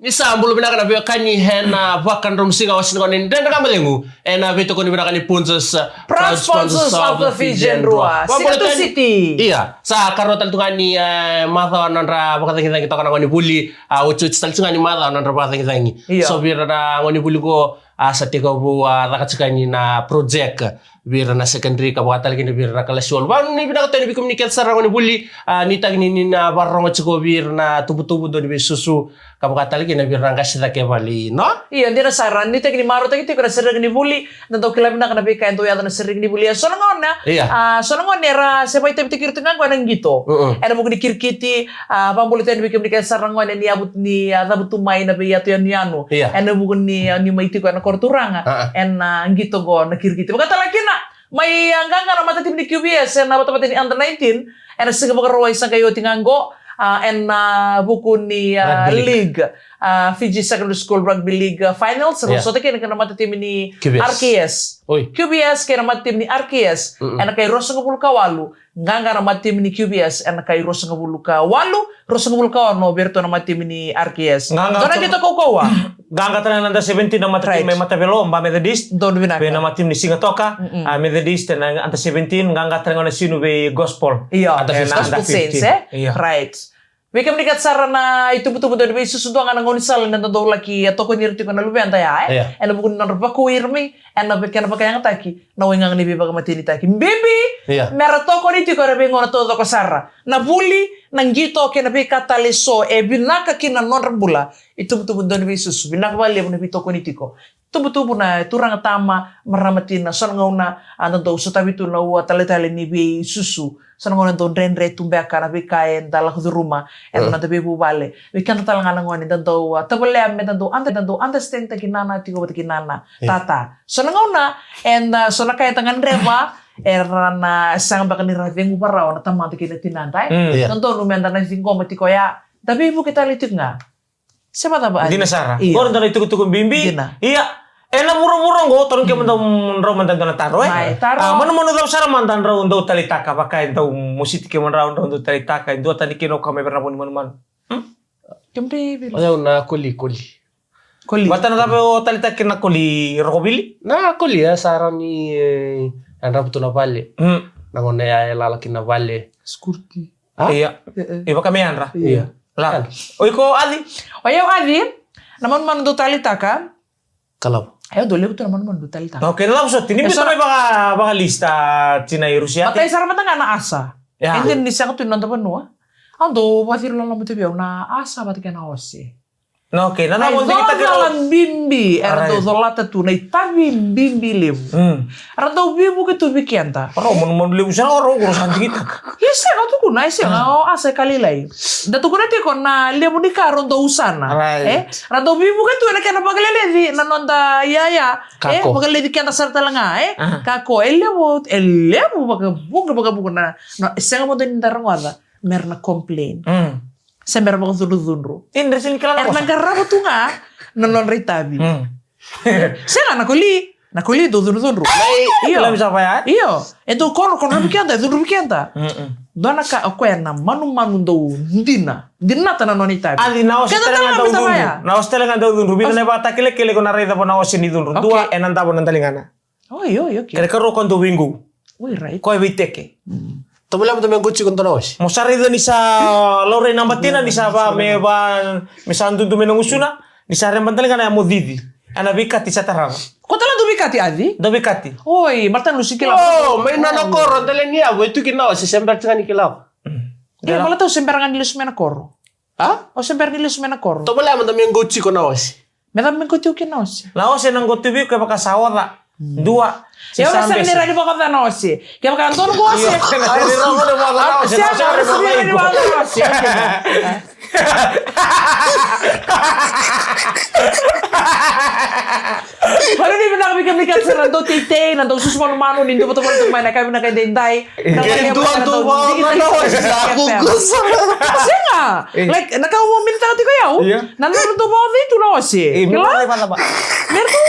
Nisa bulu bina kana kani hena vakan rom singa wasin konin dan kamalengu ena beto koni bina kani sponsors proud sponsors of the Fijian Rua Singatu City. Iya, sa karotal tungani matha nandra bakatang kita kana ngoni buli ucu tal tungani matha nandra bakatang kita. So bira na ngoni buli ko sa tiko bu rakatsukani na project bira na secondary kabatal kini bira na kalasyon. Wan ni bina ko ni communicate sa ngoni buli nitag ni na barong tsuko bira na tubu-tubu do ni susu kabatal kini bira na kasita ke bali, no? Iya, dia saran ni tag ni maro tag ito kana sering ni buli nanto kilab na kana bika ento ya na sering ni buli. So ngona. So ngona era sepay tayo tikir tungan ko nang gito. Era mo kirkiti pambulitan bikin dikay sarang ngona ni abut ni abut tumay na biya to yan yano. Era mo ni maiti ko na korturanga. En gito go na kirkiti. Pagkatalaki na may hanggang na matatim ni QBS na matapat ni under 19 en sige magaraway sa kayo tinganggo en buku ni league Fiji Secondary School Rugby League Finals. So kaya na matatim ni RKS. QBS kaya na matatim ni RKS en kay Rosang Kawalu nganga na matatim ni QBS en kay Rosang Kawalu Rosang Kawalu Berto na matatim ni RKS. Dona kita kokowa Ganga tanang nanda 17 na matatim may matabelo mba Methodist. Don bina. Be na matim ni Singatoka Methodist na anta 17 ganga tanang na sinu be Gospel. Iya, Gospel Saints right. Wika menikat sarana itu betul-betul dari susu doang anak ngonisal dan tentu lagi atau kau nirti kau nalubi anta ya, ena bukan narupa kau irmi, ena bikin apa yang taki, nawingang ni biba mati ni taki, baby, merato kau nirti kau nabi ngono todo kau sarra, nabuli nanggito kena nabi kata leso, binaka kina non rembula, itu betul-betul dari susu, binaka balik nabi toko nirti kau. Itu betul na turang tama meramatina son ngauna anto sutabi tu na wa tale ni bi susu son ngauna to renre tumbeka na bi kaen dala ku rumah en na tabi bu bale bi kan tal ngana ngoni tanto tabale amme tanto understand ta kinana tiko ta kinana tata son ngauna en son kaya tangan reva erana sang bakal ni ravengu parao na tamang tikina tinantai tanto numenda na singo matiko ya tapi bu kita litik nga siapa taba Dina Sara orang tanah itu kutukun bimbi iya ena murung-murung go turun ke mantan raw mantan na taro mana daw sara mantan raw daw talitaka pakai daw musiti ke man raw daw talitaka do tani kino kami pernah pun man kempe Ayaw na kuli bata na tapo talitaka na kuli rokobili na kuli sara ni andra puto na vale nangone ya lalaki na vale skurti iya iba kami andra iya lah oiko adi naman man do talitaka kalau ayo dole betul naman do talitaka oke lah so tini bisa may baka lista Cina Rusia matay sara matang na asa hindi ni sa katun nanda panua ando patir lang mo tibiyaw na asa bat kana osi no okay na mo kita dalam bimbi era do zolata tu na tabi bimbi lebu era do bibu ke tu bikianta pero mon lebu sa oro urusan kita yese ka tu kuna yese nga asa kalilay datu kuna ti kon na lebu di karon do usana era do bibu ke tu na kana pagalele di nanonda yaya pagalele di kanta sarta langa kako elebu baga buku na no senga mo din darangwada merna complain Sember mga zulu-zulu. Indra sini kala na garabo tu nga nanon ritabi. Senga nakuli do zulu-zulu. Iyo. Bisa apa ya? Iyo. Itu kono bikianta, zulu bikianta. Dona ka na manu do ndina ta nanon itabi. Ali na ostelengan do zulu. Na ostelengan do zulu. Bina ne bata kile ko na rida po na osini zulu. Dua enanta po nandalingana. Oh iyo. Kere karo kon do wingu. Oi right. Ko eviteke. Tabula mo tamang gucci kung tanawas. Mosari do ni sa lore nambatina ni sa ba me sandu do menong usuna ni sa rembantal kana mo didi. Ana bikati sa tarama. Ko tala do bikati adi? Do bikati. Oi, martan lu sikila. Oh, may nanakoro tala niya. Ito kinawas si sember tsaka ni kilaw. Dia malah tahu sembarangan nilus menakoro. O sembar nilus menakoro. Tabula mo tamang gucci kung nawas. Metam mengkutiu kinawas. Laos nang gotubi ko baka sawara. Dua. Ya udah sering nira di bawah tanah sih. Kayak makan ton gua sih. Di rumah di bawah tanah sih. Siapa sering di bawah tanah sih? Kalau di benak bikin sih nanti tite nanti usus manu nindu betul betul main kami nak dentai. Tuan tuh mau mana sih aku kusah. Siapa? Like nak kau mau minta tadi kau ya? Nanti tuh mau itu nawa sih. Mertu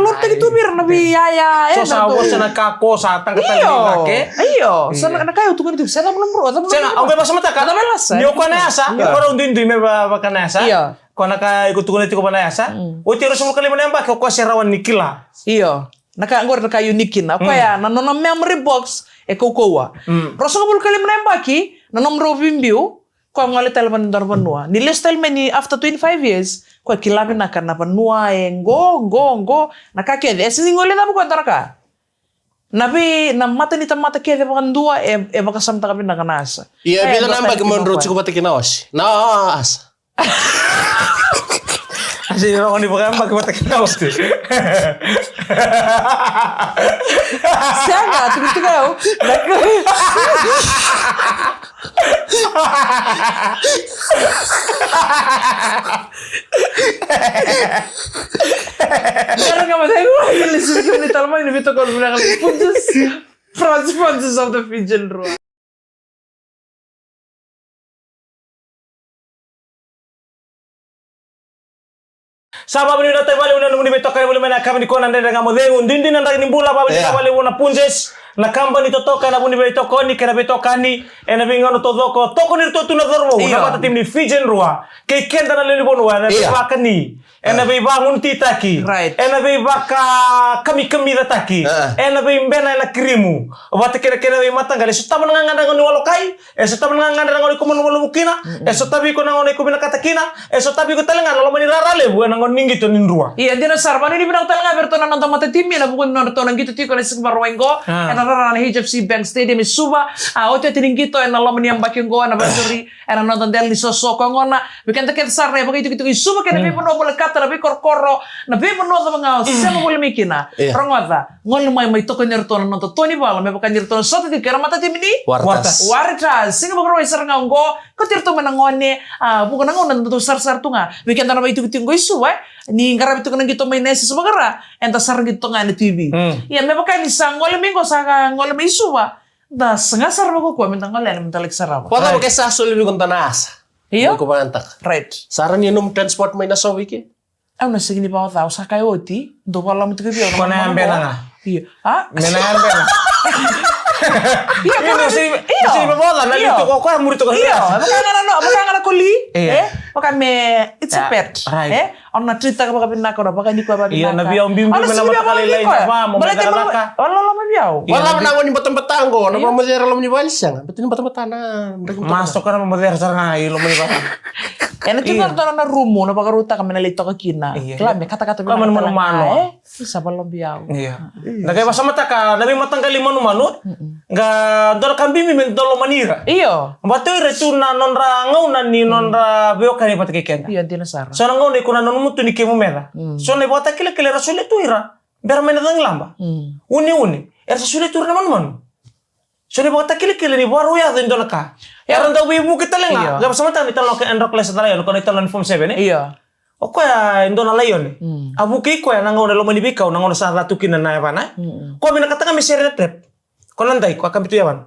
lop tadi tuh biar nabi ya. So sa wo sana kako sa tang katali ke. Iyo. Sana na kayo tukan itu. Sana belum bro. Sana ang bebas mata ka. Belas. Yo ko na sa. Yo ko undin di me ba ka na sa. Iya. ko naka ikut-ikut ko banayasa. O tiro sa kali manembak ko serawan nikila. Iyo. Naka unikin apa ya nanon memory box kokowa. Rosa ko kali manembaki nanom rovimbiu ko ngale teleman ndar banua. Ni listel meni after 25 years ko kilabi na banua go nakake esi ngole na ko taraka. Nabi na mata ni tamata kede bakan dua baka samta kami nakanasa. Iya bila nambah menurut cukup pati kinaos. Naas. Asi orang ni bakan bagi mata kinaos tu. Siapa tu kau? Sekarang kamu tengok ini sebelum di talma ini betul kalau bilang Francis of the Fijian Rua. Sababu ni data bali unanu ni betoka bali mana kama ni kona ndenda ngamo dengu ndindi nanda ni mbula baba ni bali una punjes na kamba ni totoka na buni betoka ni kana betoka ni ena bingano todoko toko ni to tuna dorwo na bata tim ni Fijian Rua ke kenda na leli bonu na baka ni ena be bangun titaki ena be baka kami dataki ena be mbena na krimu bata kena be matangale so taman nganga ngoni walokai so taman nganga ngoni komo walo mukina so tabi ko ngoni ko bina katakina so tabi ko talenga lo mani rarale bu ngoni ngito nindrua iya dina sarban ini binang talenga bertona nonton mata timnya na bukun nonton gitu tiko na sikbar wengo ena rara na HFC Bank Stadium suba ote tiningito ena lo mani ambakin go na basuri ena nonton del ni sosoko ngona bikin taket sarne begitu gitu suba kena be pono boleh nabi korkoro nabi penuh sama ngau siapa boleh mikina rongwata ngol mai toko nyertona nonto toni bala me bukan nyertona sote di kera mata tim ini warta singa bakro isar ngau go ketirto menangone bukan ngau nonto sar tunga bikin tanah itu tinggo isu ni ngarap itu kena gitu main nasi sebagara enta sar gitu ngane TV ya me bukan isang ngol minggo saka ngol me isu da senga sar bako ko minta ngol minta lek sarapa pota ke sasul bi kon tanas iyo ko pantak right saran yenum transport may naso wiki na segini pa tao sa kayo oti do pala mo tigabi ko na ambe nga iya ha mena ambe nga iya ko si babola na lito ko murid ko iya baka kuli baka me it's a pet ona trita ka baka pinaka na baka ni ko ba pinaka iya nabi ang bimbi na matakali lain pa mo magalaka wala mabiyaw wala na ngoni batang-batang go na pamazera lo ni balsang betul batang-batana masuk ka na mamazera sa nga ilo mo ni ba ena juga na rumo na pagaruta kami nalito ka kina klame kata-kata ka mano isa balong biyaw iya nagay basa mata ka nabi matanggali mano nga dol kambimi men dolo manira iyo bato retu na nonra ngau na ni nonra beo kani patikeken iya dinasara so ngau ne kuna non mutu ni kemu meda so ne bota kile rasule tu ira ber mena dang lamba uni er rasule tu na man so ne bota kile ni baru ya den dolaka ya randa wibu kita lenga gab sama tan italo ke endrok les tala ya ko italo form 7 iya o ko ya indona layon abu ki ko ya ngau ne lo manibika ngau sa ratu kinana ya pana ko mina katanga misere trip ko nanday ko akan yawan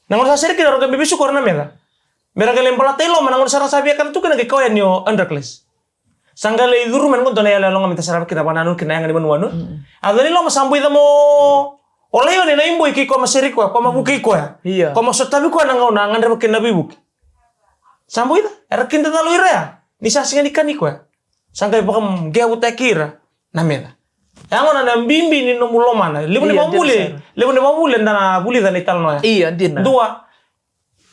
nangor sa seri kira roga bibisu korna mera ke lempala telo manangor sa sabia kan tu kana ke ko ya nyo underclass sanggale iduru men ngontona ya lo ngamita sarap kita pananun kina yang di manuanu adani lo masambu ida mo ole yo ne na imbo iki ko maseri ko mabuki ko ya iya ko masotabi ko nangau nangan der ken nabi buki sambu ida era kinta talo ira ni sa singa nikani ko ya sangkai pakam ge utakira namela yango na mbimbi ni nomulo mana lebone babule ndana buli dan italno ya iya dina dua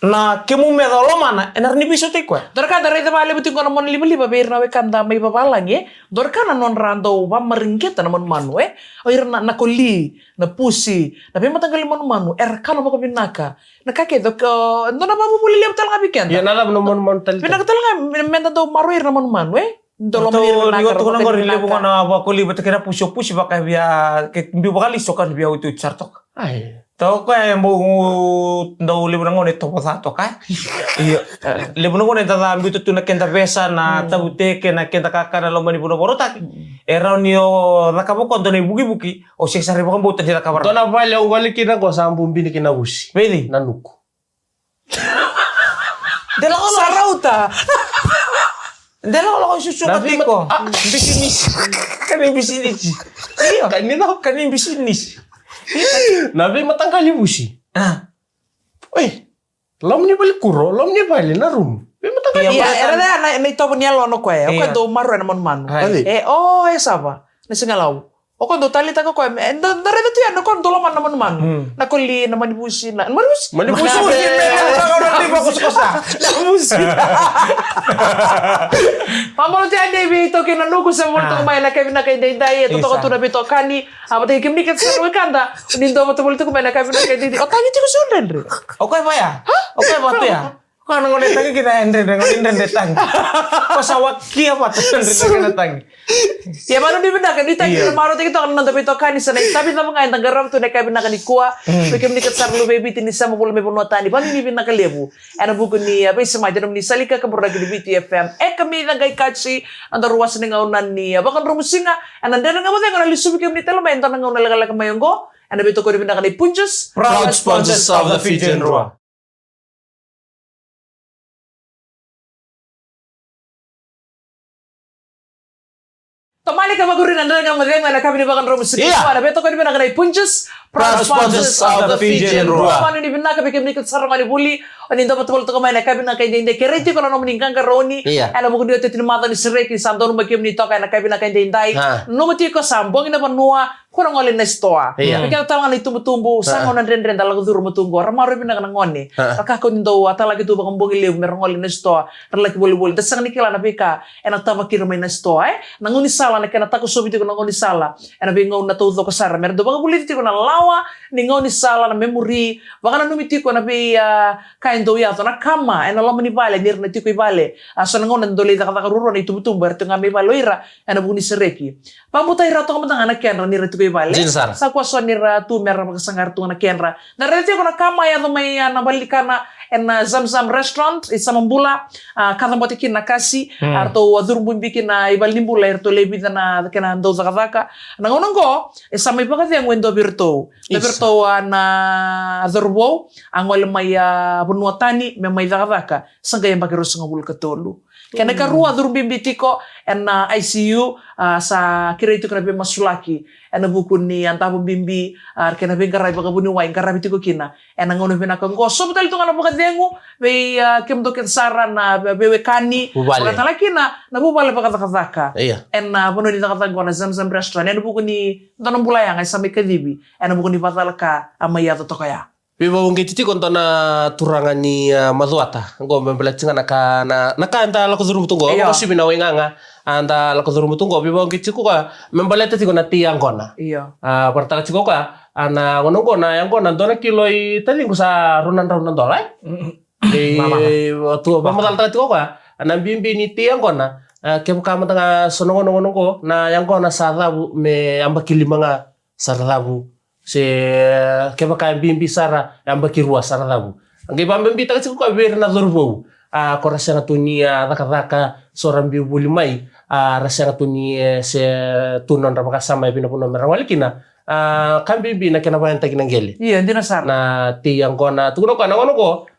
na kemu meda lo mana enar ni biso te ko dorka dari te bale buti kono mon liba berna we kanda mai babalang ye dorka na non rando ba meringketa na mon manu o irna na koli na pusi na be matanggal mon manu kana bako binaka na kake dok ndona ba buli liab tal ngabiken ya nala mon tal pinaka tal nga menta do maru irna mon manu Dolo ni waktu ko ngor libu ko na ba ko libu te kira puso baka biya ke mbi bakali sokan biya utu chartok ai to ko ay mo do libu ngone to pa to ka iyo libu ngone ta mbi tu na kenta besa na tabute ke na kenta kakana lo mani puno borota era nio rakabo ko ndone buki o se sare bakam bota dira kabar to na vale o wali kina ko sambu mbi kina busi beli nanuku de la sarauta Dela ko susu katiko. Bisnis. Kani bisnis. Iya, kani bisnis. Nabi matangkali busi. Oi. Lom ni bali kuro, lom ni bali na room. Era na ito niya lono ko eh. O kwento maro na manu. Saba. Nasingalau. O quando tali ta ko darebe tu yan ko dolo man naman nakoli naman ibusi na manibusi Di ba kusa Pamolo ti ande bi to kinanugo sa multo may na kay day to ko na bito kani abate kimni kat sa kanda nindo mo to multo ko may na kay day o tangi ti ko sundan re okay ba ya okay ba to ya Kano ngone tangi kita endre tang. Pasawak kia pa tendre tang. Ya mano di benda kan ditang maro ti kita kan tapi to kani sana tapi na mga nagaram to na kay bina kan kuwa bikim ni kat sarlo baby tinisa mo me puno tani bani ni bina kalebu ana buku ni apa sama jadam ni salika ka burag di BTFM kami nagay katsi anda ruwas ni ngaunan ni bakan rumusinga ana dana nga mo nga lisu bikim ni telo men tan nga nalagala ka mayonggo ana bito ko di bina kan punjus proud sponsors of the Fijian Rua. Tomali ka magurin anda nga magay na kami ni bakan rumusinga ana bito ko di bina kan punjus proud sponsors of the Fijian Rua. Mano ni bina ka bikim ni kat sarang ni buli Ani dapat betul tuh kemana kabin nak kain dendai kerja kalau nomu ningkang karoni, ana buku dia tetin mata ni serek ni santor makim ni tokai nak kabin nak kain dendai, nomu tiko sambong ina panua kurang oleh nestoa, mikir tahu ngali tumbu sangon dan dalam kudur mutumbu, ramaru bina kana ngoni, kakak kau nindo ata lagi tuh bakambong ilmu merong oleh nestoa, terlaki boleh desang nikila napika, enak tahu makir main nestoa, nangoni salah nak kena takut sobi tiko nangoni salah, enak bingung nak tahu tuh kesar, merdo bakal boleh tiko na lawa, ningoni salah na memori, bakal numi tiko nabi kain do ya na kama ena lo mani bale nir na tiko ibale aso ngon ndole ta ka ruro ni tubutum ber tu ngame baloira ena buni sereki pamuta ira to kamtang anak kenra nir tiko ibale sa kwa so nir tu mer ka sangar tu anak kenra na rete ko na kama ya to may na balikana ena zamzam restaurant isa mambula kata botikin na kasi arto wadur bumbikin na ibal nimbula erto lebi na kena ndo zakavaka na ngonon ko isa may pakati ang wendo birto na azurbo ang wala may bunuatani memay zakavaka sangga yang pakai rusang ngul ketolu kena karua durbimbi tiko ena ICU sa kira itu kena masulaki ena buku ni anta bimbi kena bengkarai baka bunu wain karabi tiko kina ena ngono bina kanggo so betul itu ngana baka dengu be kem doket saran na bewe kani baka talakina na bubale baka zakavaka ena bunu di zakavaka na zamzam restaurant ena buku ni tanong bulayang ay sampai kedibi ena buku ni patalaka amaya to tokaya Biba wong kiti kon na turangan ni mazuata ngo membelacinga naka anta la kuzuru mutungo ko sibi na wenganga anta la kuzuru mutungo biba wong kiti ko membelete tiko na tiang kona pertara tiko ka ana ngono kona yang kona dona kilo I tadi ko sa runan dola di tu ba modal tiko ka ana bimbi ni tiang kona kem ka matanga sono ngono ko na yang kona sarabu me ambakili mga sarabu se keba kaya bimbi sara amba kirua sara labu angai bimbi taka siku ka ber na dorbo ko rasa ngatunia raka soram bi buli mai rasa ngatunia se tunon rapa kasama pina puno merang walikina kan bimbi na kena bayanta kinangeli ndina sara na ti yang kona tuno kana ngono ko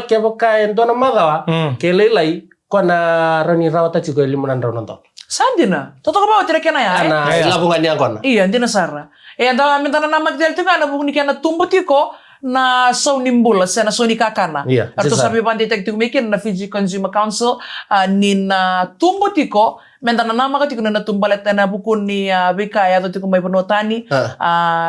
keba kaya dona magawa kelelai kona rani rawata chiko limunan rawonto Sandina, toto ka ba tira kena ya? Ana labungan yang kona. Iya, ndina sara. Anda minta na namak del tinga na bukni kana tumbo tiko na so nimbula sa na so ni kakana. Arto sabi bandi tek tumikin na Fiji Consumer Council ni na tumbo tiko minta na namak tiko na tumbalet na bukun ni bika ya to tiko may panotani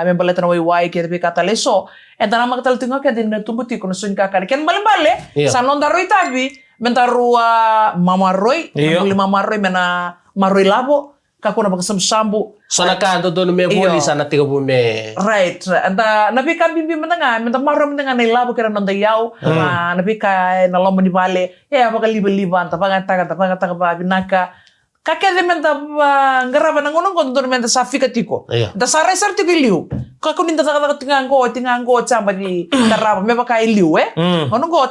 membalet na wayway kaya bika taleso. Enda namak tal tinga kaya din na tumbo tiko na so ni kakana. Ken bale sa nondaro itabi mentarua mamaroy, mamaroy mena maroy labo kako na pagsamsambu sana kanto doon me boli sana tiga bume right anta nabi ka bimbi menanga menta maro menanga na labo kira nanda yaw nabi ka na lomo ni bale ya pag liba anta pagata ba binaka kakede menta ngaraba na ngonong kon doon menta safi katiko da sare sar tiko liu kako ninda tingango chamba di karaba me baka liu ngonong go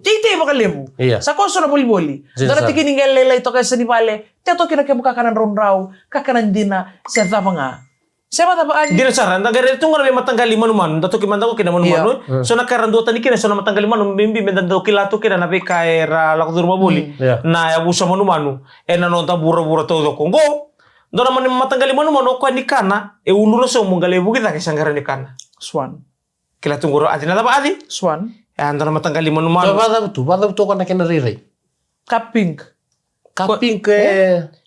Tite bakal lebu. Sa koso na boli-boli. Dara tiki ninggal lelay to kay sa nipale. Teto kina kaya mukakanan ron raw. Kakanan din na sa tapa nga. Siapa tapa aja? Dina saran. Nagare itu ngarabi matanggali manuman. Dato kimanda ko kina manuman. So nakarandutan ni kina. So na matanggali manum. Bimbi mendando kilato kina. Nabi kay lakudur mabuli. Na yabusa manumanu. Nanonta bura-bura todo Kongo. Doon naman matanggali manuman. O kwa ni kana. Uluro sa umungalebu kita kay sanggaran ni kana. Swan. Kilatong guro. Ati na tapa adi? Swan. Ando na matanggali manuman. Bada betul kan kena riri. Kaping. Kaping ke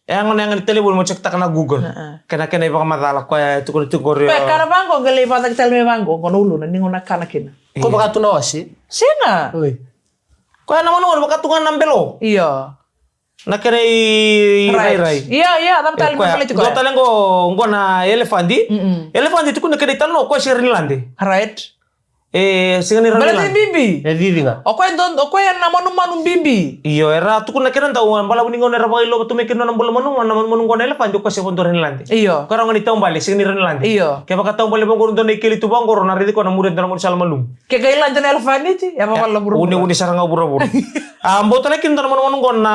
Yang telepon mo cek tak na Google. Kena iba ka matala ko itu Korea. Karena bangko gele patak telme bangko kono ulu na ningon nakana kina. ko baka tunawasi. Sina. Oi. Ko naman baka tungan nambelo. Iya. Nakere rai. Iya, tam tal mo pala Go talang go na elefanti. Elefanti itu kun nakere tanno ko Srinilande. Right. Singani Berarti Srinilande. bibi. Jadi nga. Okoy namanu bibi. Iyo era tu kun nakere tahu bala buningon era bailo tu mekin na bola manu ko na elefanti ko se kon Srinilande. Iya. Karang ni taong bali singani Srinilande. Iya. Kaya baka taong bali bang kurun doon ikili tu bang kurun naridi ko na murid na mo salmalum. Kaya kailan dyan elefant iti? Ya pa pala buro. Uni sarang bura-bura. Ambot na kin naman ko na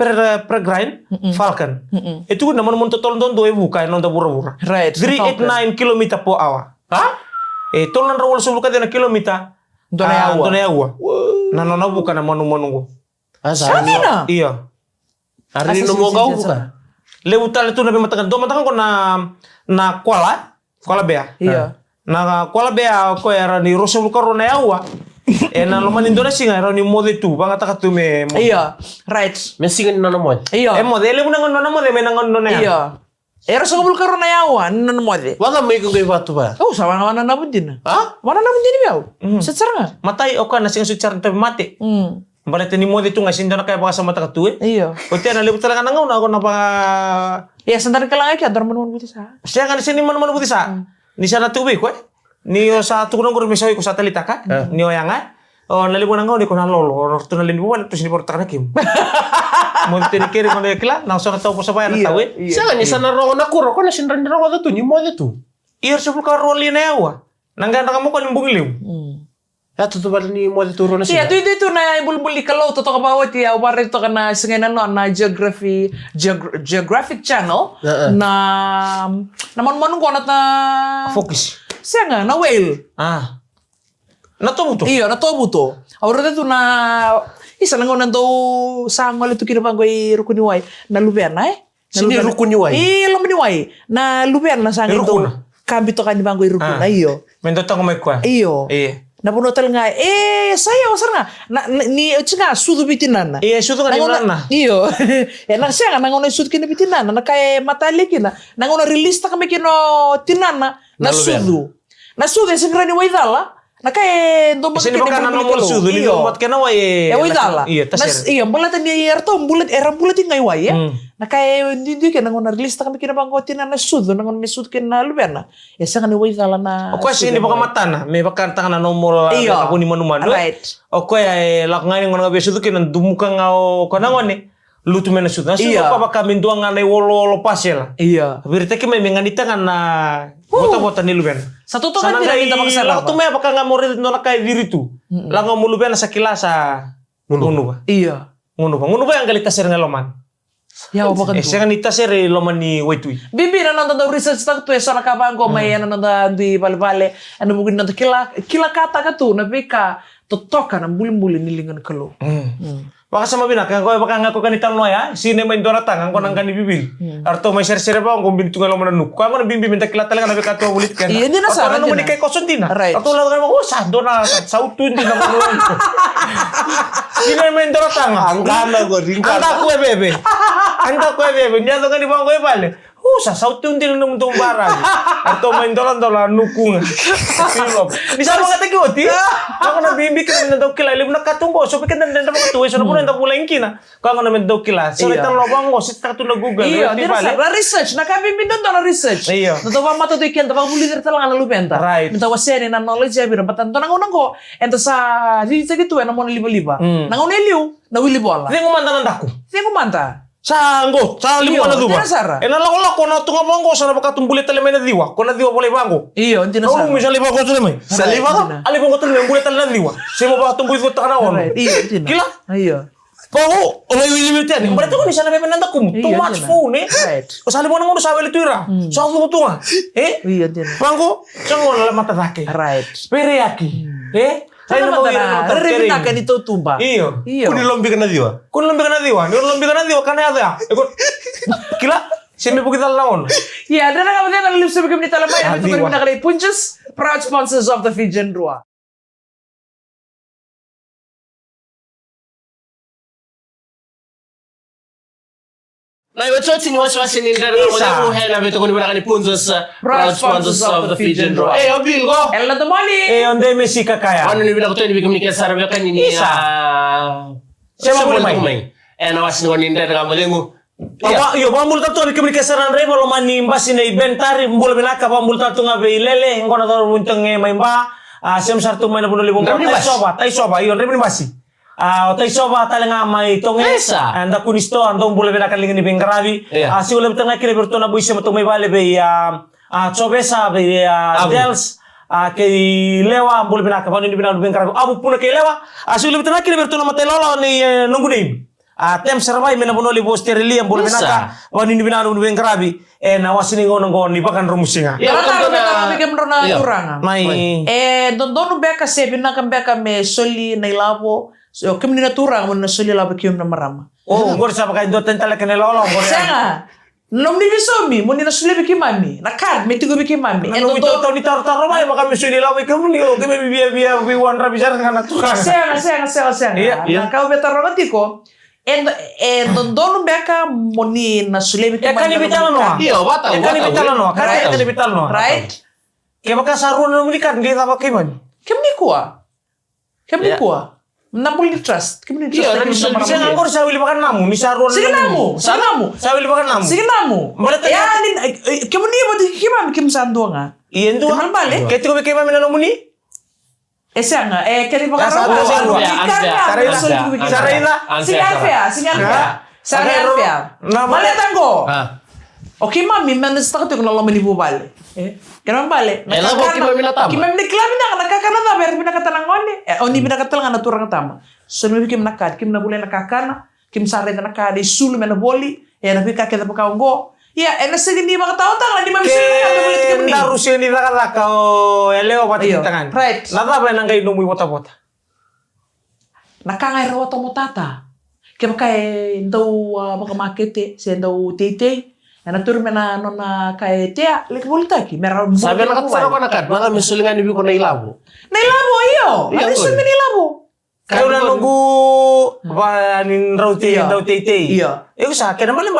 peregrine falcon. Itu kun naman totol don do buka non da bura-bura. Right. 389 km per hour. Ha? Tolan rawal sebuluh na kilometer. Donaya agua. Na buka na manu ko. Asa. Sana. Iya. Hari ini mo kau bukan? Leutal itu nabi matakan do matakan ko na koala bea. Iya. Na koala bea ko era ni rosebul ko na agua. Na loman Indonesia nga era ni mode tu banga takatu me. Iya. Right. Mesingan na mo. Iya. Modele mo nangon na mode me nangon na. Iya. Era sa kabul karon na yawa nan mo de. Wala may kung batu ba? Oh, sa wana na din. Ha? Wana na din biaw. Sa tsara. Matai oka na sing sucar tabi mati. Balete ni mode tu nga sindo na kaya baka sa mata katue. Iya. O tiyan na libut talaga nangaw na ako na pa. Ya santar ka lang ay kaya dorman mo buti sa. Siya nga sini man buti sa. Ni siya na tubi ko Ni sa tukunong ko misawi ko sa talita ka. Ni oyanga. O nalibo nangaw ni ko na lolo. Or tu nalin buwan tu sini porta na kim. Monte ni kiri kono kila langsung tahu po sa bayan na tawe. Siya nga ni sana ro na kuro ko na sinran ro da tu ni mo tu. Iyer sebul ka roli na yawa. Nangga na kamo ko ni bungliw. Ya tu bal ni mo tu ro na Iya, siya. itu na bulbul di kalau to ka bawat ya wari to kana singena no na geographic channel na naman ko na Fokus. siya nga na whale. Natobo to. Iya, natobo to. Awra to na isa lang nando sangol itu kira bangoy rukuniway na lubiana Sini rukuniway. Iya, luminiway. Na lubiana sangol to. Kambi to kan bangoy rukuna iyo. Mendota ko may kwa. Iyo. Napuno tal nga, saya osar nga. Ni nga sudu bitinan na. Sudu nga ni na. Iyo. Na siya nga nangono sudu kina bitinan na kay matali kina. Nangono release ta kami kino tinan na sudu. Na sudu singra ni waidala. Na kay do Sini baka na nomor sudu ni buat kana way. Waidala. Iya, tas iya bulat ni erto bulat ingay way ya. Na kay hindi kay nangono release ta kami kina bangko tinan na sudu nangono ni sudu kina lubena. Ya siya nga ni waidala na. O sini baka matana, may baka tangan na nomor ako ni manumano. Right. O kaya lakngain ng mga beso kina dumuka nga o kanangon ni. Lutu mena sudu. Iya. Pa baka minduang nga na wolo pasel. Iya. Berita ki may menganita nga na bota-bota ni luben. Satu to kan tidak minta masalah. Laktu may baka nga morid no kay diri tu. Langaw mo luben sa kilasa. Ngunu ba? Iya. Ngunu ba ang galita sir nga loman? Ya apa kan? Siya nga nita sir loman ni waitui. Bibi na nanda research tak tu esana kabang ko may nanda di bale-bale ano bugin nanda kila kata ka tu na bika totoka na bulin-bulin nilingan kalo. Baka sama binak, kaya baka nga ko kanitan no ya, sine main dora tangan ko nang kani bibil. Arto may share ba kung bintu nga mo nanuk. Ko mo bimbi minta kila talaga na bika bulit kan. Iya din na sa ano mo ni kay Kosontina. Arto lang mo sa do na sa utun din na mo. Sine main dora tangan. Angkana go ringka. Anda ko bebe. Nya to kan di bang ko bale. Sa sautun din nung tong barang. Arto main dolan nukung. Silop. Bisa mo kata goti. Ako na bimbi ka na daw kila ilim nakatunggo. So pikan na daw tuwe so na puno daw pula kina. Ko ako na men daw kila. So itan lo bang sit ka tu na Google. Iya, di na research na kami bindon na research. Iya. Nato ba mato diken ta bulir talang na lupenta. Right. Minta wasene na knowledge ya biro patan to nangon ko. Ento sa di sa gitu na mo liba-liba. Nangon eliu na wili bola. Tingo manta nanda ko. Tingo manta. Sanggo, sa limo na duba. Nalako ko na tunga bangko sa napakatumbuli tali may na diwa. Ko na diwa boleh bangko. Iyo, hindi na sa. Ako misali ba ko sa limay? Sa lima? Ali bangko tali may bulit tali na diwa. Simo ba tumbuy ko ta kana on. Iyo, hindi na. Kila? Iyo. Pao, olay limit yan. Berarti ko ni sana may nanda kum. Too much phone Right. O sa limo na ngono sa wali tuira. Sa ako tunga. Iyo, hindi na. Bangko, sa ngono la mata dake. Right. Pere yaki. Saya mau revinakan itu tumba. Iyo. Kuni lombi kana diwa. Kun lombi kana diwa kana ada. Ikut. Kila, semi bukit laon. Ya, dan ang kapatid ng lips sa bigam ni Talamay. Ito ko rin nakalay Punches, proud sponsors of the Fijian Rua. Na iwatsotsi ni wasiwasi ni ndara mo hena beto kuni bana kani punzos proud sponsors of the Fijian Draw. Obil go. Ella the money. Onde Messi kakaya. Ano ni bina ko to ni bigam ni kesara be kan ni Sema mai. Na wasi ni ndara ngamolengo. Yo pamulta to ni kesaran rebo lo mani mbasi na inventari mbol benaka pamulta to ngabe ilele ngona to muntenge maimba sem sartu mai na buno libong tai soba yon rebo mbasi tai soba talenga mai tongesa anda kunisto andong bule benaka lingi ni bengarabi si ulam tanga kile bertona buise mato mai vale be chobesa be dels ke lewa bule benaka panu ni benaka bengarabi abu puna ke lewa si ulam tanga kile bertona matelolo ni nunguni tem serbai mena bono li bosterili yang boleh benaka wani ni binanu ben grabi na wasini ngono ni bakan rumusinga Kami kemrona turanga mai donu beka se binaka beka me soli na ilabo kemni na turanga mo na soli labo kiem na marama gor sa pakai do tentala kene lolo gor senga nom ni bisomi mo ni na soli biki mami na kad me tigo biki mami no to ni tar mai maka me soli labo kemni o keme bia wan rabizar ngana turanga senga na kau beta romantiko donu beka moni na sulebi kan ibitala no iyo bata kan ibitala no kan ibitala no right ke baka sarun no kan kita pakai man kemni kuwa napoli trust kemni trust bisa nganggur saya willy makan namu ni sarun sige namu saya willy makan namu sige namu ya kemni bodi kimam kim sandonga iya itu bale ketiko be kema mena muni Esanga kali baka Sarina Male tango Okay mami menes tak tu kalau meni bubale kenapa bale kimam ni klami na nakakana na ber bina katanangoni oni bina katalanga na turang tama so mi kim nakat kim na bule nakakana kim sare na nakade sulu mena boli na pika kita pakaongo ya ena segini baka tahu tang di mami sini na Rusia ni nakala kau eleo pati tangan right nada ba nang kay numi bota nakangay rawa tomotata kaya kay daw makamakete siya daw tete na turme na nona kay tea lek bolta ki meron sabi na katsara ko nakad mga misulingan ni ko na ilabo iyo ano sun min ilabo kayo na nunggu ba nin rauti daw tete iyo sa kena bali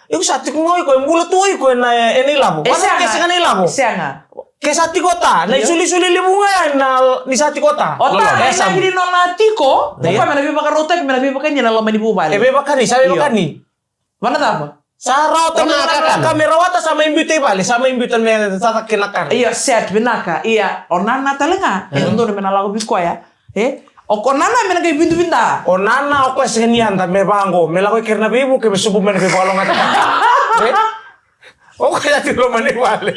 Iku sati ko ngoy ko mulo tuoy ko na enilabo. Wala kesa kan ilabo. Sianga. Ke sati kota, na isuli-suli libungan na ni sati kota. Ota na hindi no na tiko, ko mana bi bakar rotek, mana bi bakar nyala lama di bubal. Be bakar ni, sabi bakar ni. Mana tapa? Sa rota na kamera wata sama imbute bale, sama imbutan me sa kinakar. Iya, set binaka. Iya, onana talenga. Ndo ni menalago bi ko ya. Nana mena kay bintu-binta. Nana ako senian ta me bango, me lakoy kirna bibu ke subu men ke balong ata. Kaya tilo mani wale.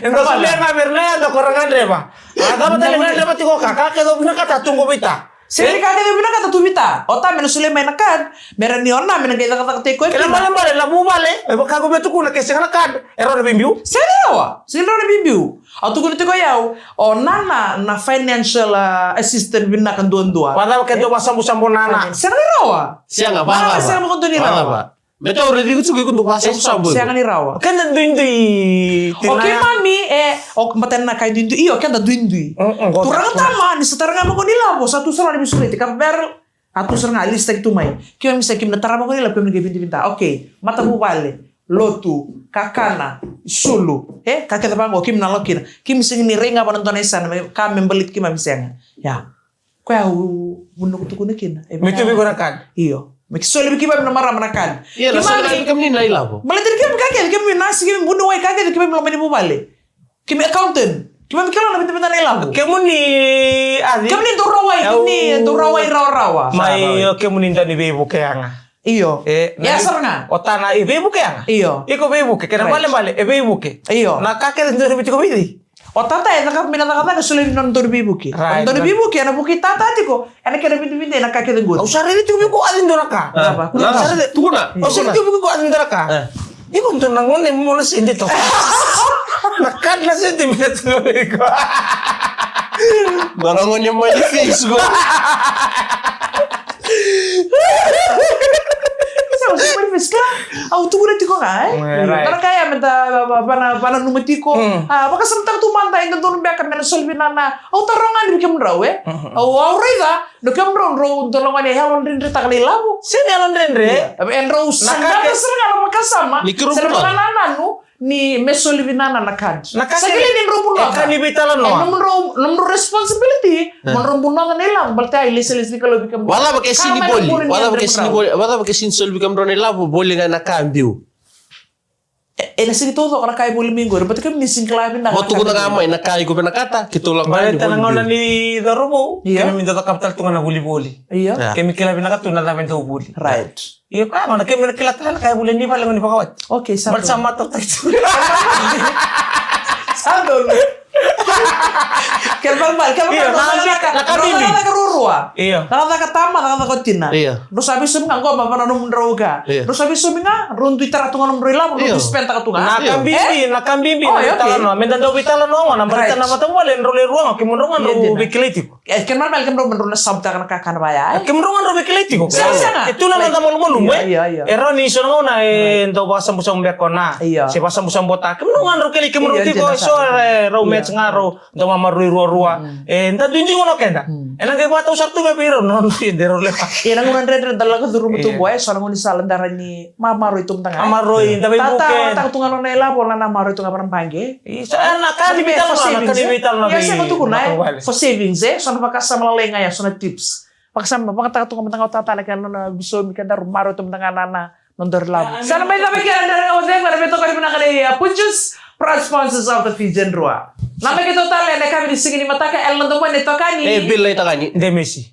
Entonces le nga berna do korangan reba. Ada betul dapat ko kakak ke do binaka tunggu bita. Sini kakek do binaka tubita. Ota mena sule mena kan. Mera ni onna mena kay kata ko. Kela malam bale la bu bale. E baka go betu kuna ke sengana kan. Ero de bimbiu. Sini de bimbiu. Atau kuno tiko yau, nana na financial assistant bina kan dua. Padahal kan coba sambu-sambu nana. Siang ni rawa. Siang apa? Siang mo kuno ni rawa. Betul udah di kutu kutu sambu. Siang ni rawa. Kan dan duindui. Oke mami maten na kay duindui. Iyo kan da duindui. Turang tama ni setarang mo ko nila po satu sara ni sulit ka ber atu sara lista itu mai. Kaya misa kim na tarama ko nila pem ni binta. Oke, mata mo bale. Lotu, kakana, sulu, kakek tepango, kim nalokin, kim singini renga panonton esan, kami membelit kim amiseng, ya, kau yang bunuh kutu kunekin, Itu digunakan, iyo, soalnya bikin apa namara menakan, iya, soalnya kim ni nai labo, malah tadi kim nasi kim bunuh wae kakek, kim belum ini bubale, kim accountant, kim kalau lebih teman nai labo, kim ni adi, kim ni turawai rawa, mai kim ni tadi bebo kayanga. Iyo. Ya serna. Otana ibe buke yang. Iyo. Iko be buke. Kena bale ibe buke. Iyo. Na kakek ndo bitu ko bidi. Otata ya nakap mina nakata kesulitan nonton ibe buke. Nonton ibe buke na buke tata tiko. Ena kena bintu na kakek nggut. Usare itu biku adin doraka. Apa? Usare tukuna. Usare itu biku adin doraka. Iko ndo nangone mo na sindi to. Nakan na sindi mina to biku. Barangonnya mau di fix gua. Super service kan. Au tu guna tiko ngai. Karena kaya menta pana numatiko. Baka samtang tu manta inda tu numbiakan mena solvinana. Au tarongan di bikin rawe. Au reza. Dokam ro tolongan ya halon rindre takali labu. Sini halon rindre. Enro sandata serga makasama. Serga nu ni mesolivinana nakad. Sakili ni rumbuno. Kan ibitalan no. Nomor responsibility. Menrumbuno kan elang. Berarti ay leselis ni kalau bikam. Wala pakai sini boli. Wala pakai sini sol bikam ron labu boli nga nakambio. Nasi itu orang kaya boleh minggu. Berarti kan nising kelabin nak. Waktu kita ngamai nakai ko nakata kitulang balik tanangan ni darumo. Kami minta kapital tungan na buli-buli. Iya. Kami kilabin nakatu na namin to buli. Right. Iya pa, mana kami nakilatan kaya boleh ni palang ni pakawat. Okay, bersama to tayo. Sandol. Kerbal nakarurua. Iya. Nakatama, nakatakotina. Iya. No sabi sumi nga ko mapana nung droga. No sabi sumi nga run Twitter atungan nung droga mo dispenta katunga. Nakambimbi na mendan daw bitala no nga nambarita na matawal en role ruang kimunrongan ro bikilitiko. Kemal mal kemro menro na sabta kana kakana baya. Kimunrongan ro bikilitiko. Itu na natamol mo lumbe. Ero ni so nga na ento basa musang bekona. Si basa musang bota. Kimunrongan ro kili kimurutiko so ro met ngaro daw mamarui ruwa. Enta dunjing ngono kenda. Enang kay bata usar tu biro no dero lepa. Enang unan redre dalaga duru mutu boy so nang unisalan darani mamaro itum tanga. Amaroi tapi bukan. Tata tungan nela bola na maro itu ngaparan pangge. Isa na kan dibital na. Ya sa kutu kunai for savings so na pakasa malalenga ya so na tips. Pakasa pakata tungan tanga tata la kan na biso mi kan daru maro itum tanga nana nondor lab. Sana may tabi kan dari odeng para beto kali pinakali punjus proud sponsors of the Fijen Rua. Nama kita total ya kami di sini mataka el nanto mo nito kani. Bill ita kani. De Messi.